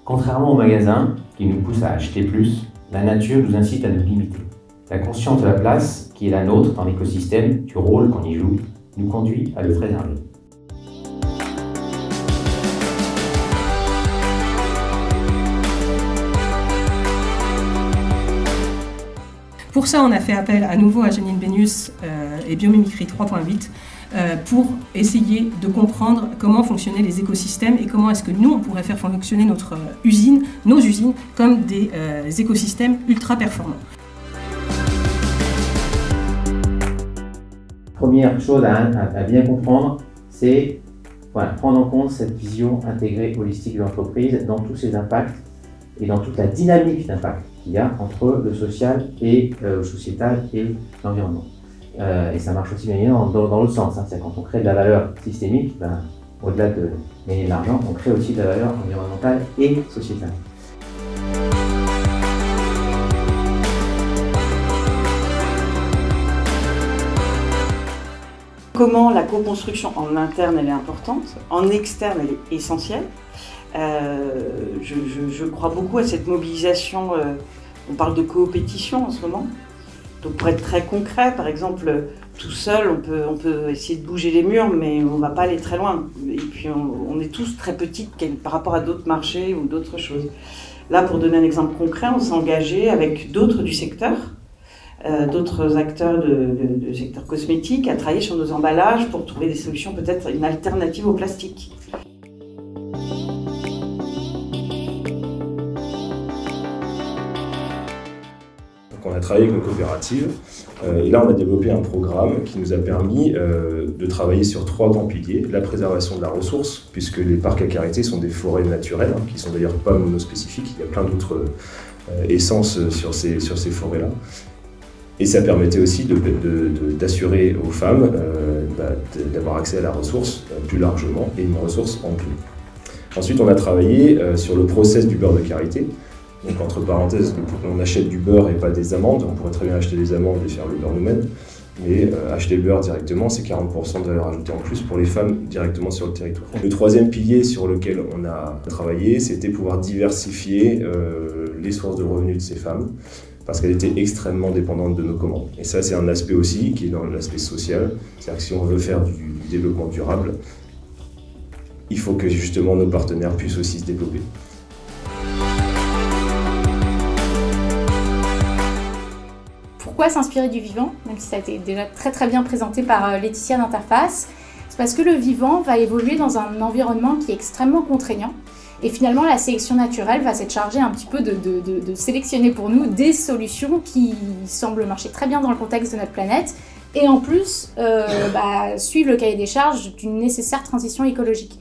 Contrairement au magasin, qui nous pousse à acheter plus, la nature nous incite à nous limiter. La conscience de la place qui est la nôtre dans l'écosystème, du rôle qu'on y joue, nous conduit à le préserver. Pour ça, on a fait appel à nouveau à Janine Benius et Biomimicry 3.8 pour essayer de comprendre comment fonctionnaient les écosystèmes et comment est-ce que nous, on pourrait faire fonctionner nos usines, comme des écosystèmes ultra performants. Première chose à bien comprendre, c'est prendre en compte cette vision intégrée holistique de l'entreprise dans tous ses impacts et dans toute la dynamique d'impact qu'il y a entre le social et le sociétal et l'environnement. Et ça marche aussi bien évidemment dans l'autre sens. C'est quand on crée de la valeur systémique, au-delà de gagner de l'argent, on crée aussi de la valeur environnementale et sociétale. Comment la co-construction en interne elle est importante, en externe elle est essentielle. Je crois beaucoup à cette mobilisation, on parle de coopétition en ce moment. Donc pour être très concret, par exemple, tout seul on peut essayer de bouger les murs mais on ne va pas aller très loin. Et puis on est tous très petits par rapport à d'autres marchés ou d'autres choses. Là, pour donner un exemple concret, on s'est engagé avec d'autres du secteur, d'autres acteurs du secteur cosmétique à travailler sur nos emballages pour trouver des solutions, peut-être une alternative au plastique. On a travaillé avec nos coopératives et là on a développé un programme qui nous a permis de travailler sur 3 grands piliers. La préservation de la ressource, puisque les parcs à karité sont des forêts naturelles, qui sont d'ailleurs pas monospécifiques, il y a plein d'autres essences sur ces forêts-là. Et ça permettait aussi d'assurer aux femmes d'avoir accès à la ressource plus largement et une ressource en plus. Ensuite, on a travaillé sur le process du beurre de karité. Donc, entre parenthèses, on achète du beurre et pas des amandes. On pourrait très bien acheter des amandes et faire le beurre nous-mêmes. Mais acheter le beurre directement, c'est 40% de valeur ajoutée en plus pour les femmes directement sur le territoire. Le 3e pilier sur lequel on a travaillé, c'était pouvoir diversifier les sources de revenus de ces femmes, parce qu'elles étaient extrêmement dépendantes de nos commandes. Et ça, c'est un aspect aussi qui est dans l'aspect social. C'est-à-dire que si on veut faire du développement durable, il faut que justement nos partenaires puissent aussi se développer. Pourquoi s'inspirer du vivant, même si ça a été déjà très bien présenté par Laetitia d'Interface? C'est parce que le vivant va évoluer dans un environnement qui est extrêmement contraignant. Et finalement, la sélection naturelle va s'être chargée un petit peu de sélectionner pour nous des solutions qui semblent marcher très bien dans le contexte de notre planète et en plus suivent le cahier des charges d'une nécessaire transition écologique.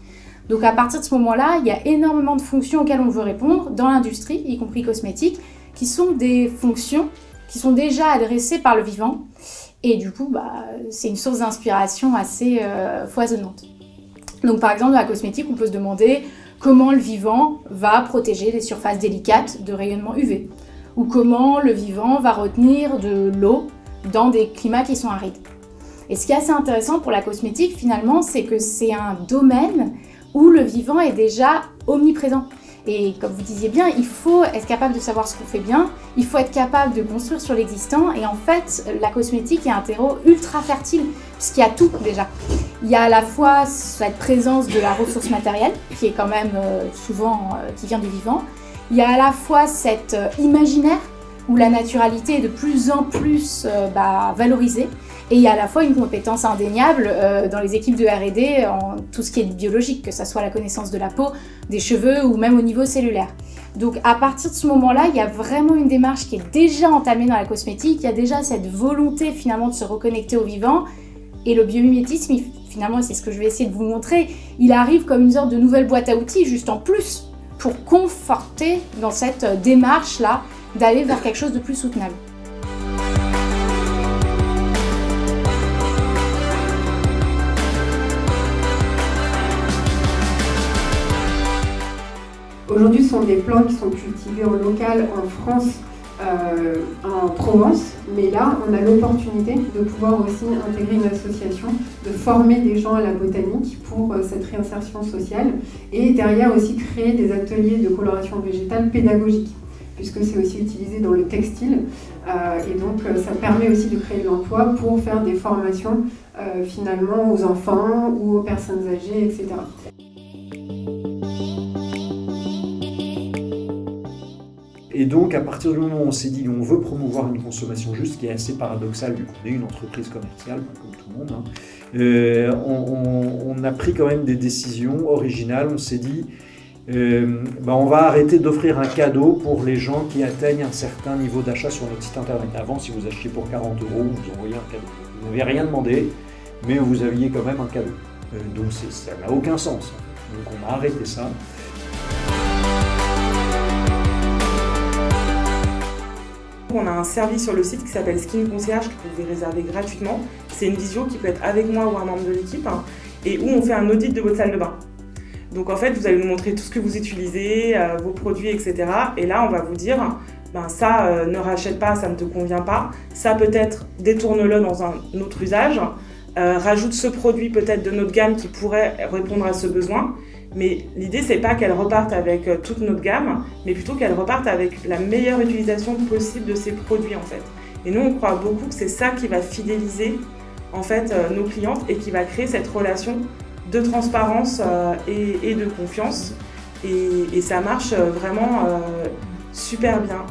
Donc à partir de ce moment-là, il y a énormément de fonctions auxquelles on veut répondre dans l'industrie, y compris cosmétique, qui sont des fonctions qui sont déjà adressées par le vivant. Et du coup, c'est une source d'inspiration assez foisonnante. Donc par exemple, dans la cosmétique, on peut se demander comment le vivant va protéger les surfaces délicates de rayonnement UV, ou comment le vivant va retenir de l'eau dans des climats qui sont arides. Et ce qui est assez intéressant pour la cosmétique, finalement, c'est que c'est un domaine où le vivant est déjà omniprésent. Et comme vous disiez bien, il faut être capable de savoir ce qu'on fait bien, il faut être capable de construire sur l'existant, et en fait, la cosmétique est un terreau ultra fertile, puisqu'il y a tout déjà. Il y a à la fois cette présence de la ressource matérielle, qui est quand même souvent qui vient du vivant. Il y a à la fois cet imaginaire, où la naturalité est de plus en plus valorisée. Et il y a à la fois une compétence indéniable dans les équipes de R&D en tout ce qui est biologique, que ce soit la connaissance de la peau, des cheveux ou même au niveau cellulaire. Donc à partir de ce moment-là, il y a vraiment une démarche qui est déjà entamée dans la cosmétique, il y a déjà cette volonté finalement de se reconnecter au vivant. Et le biomimétisme, finalement, c'est ce que je vais essayer de vous montrer, il arrive comme une sorte de nouvelle boîte à outils, juste en plus, pour conforter dans cette démarche-là d'aller vers quelque chose de plus soutenable. Aujourd'hui, ce sont des plantes qui sont cultivées en local en France en Provence, mais là on a l'opportunité de pouvoir aussi intégrer une association, de former des gens à la botanique pour cette réinsertion sociale et derrière aussi créer des ateliers de coloration végétale pédagogique, puisque c'est aussi utilisé dans le textile et donc ça permet aussi de créer de l'emploi pour faire des formations finalement aux enfants ou aux personnes âgées, etc. Et donc, à partir du moment où on s'est dit on veut promouvoir une consommation juste, qui est assez paradoxal vu qu'on est une entreprise commerciale, comme tout le monde, on a pris quand même des décisions originales. On s'est dit on va arrêter d'offrir un cadeau pour les gens qui atteignent un certain niveau d'achat sur notre site internet. Avant, si vous achetiez pour 40 €, on vous envoyait un cadeau. Vous n'avez rien demandé, mais vous aviez quand même un cadeau. Donc ça n'a aucun sens. Donc on a arrêté ça. On a un service sur le site qui s'appelle Skin Concierge que vous pouvez réserver gratuitement. C'est une visio qui peut être avec moi ou un membre de l'équipe et où on fait un audit de votre salle de bain. Donc en fait, vous allez nous montrer tout ce que vous utilisez, vos produits, etc. Et là, on va vous dire, ça, ne rachète pas, ça ne te convient pas. Ça peut-être, détourne-le dans un autre usage. Rajoute ce produit peut-être de notre gamme qui pourrait répondre à ce besoin. Mais l'idée, c'est pas qu'elle reparte avec toute notre gamme, mais plutôt qu'elle reparte avec la meilleure utilisation possible de ces produits, en fait. Et nous, on croit beaucoup que c'est ça qui va fidéliser, en fait, nos clientes et qui va créer cette relation de transparence et de confiance. Et ça marche vraiment super bien.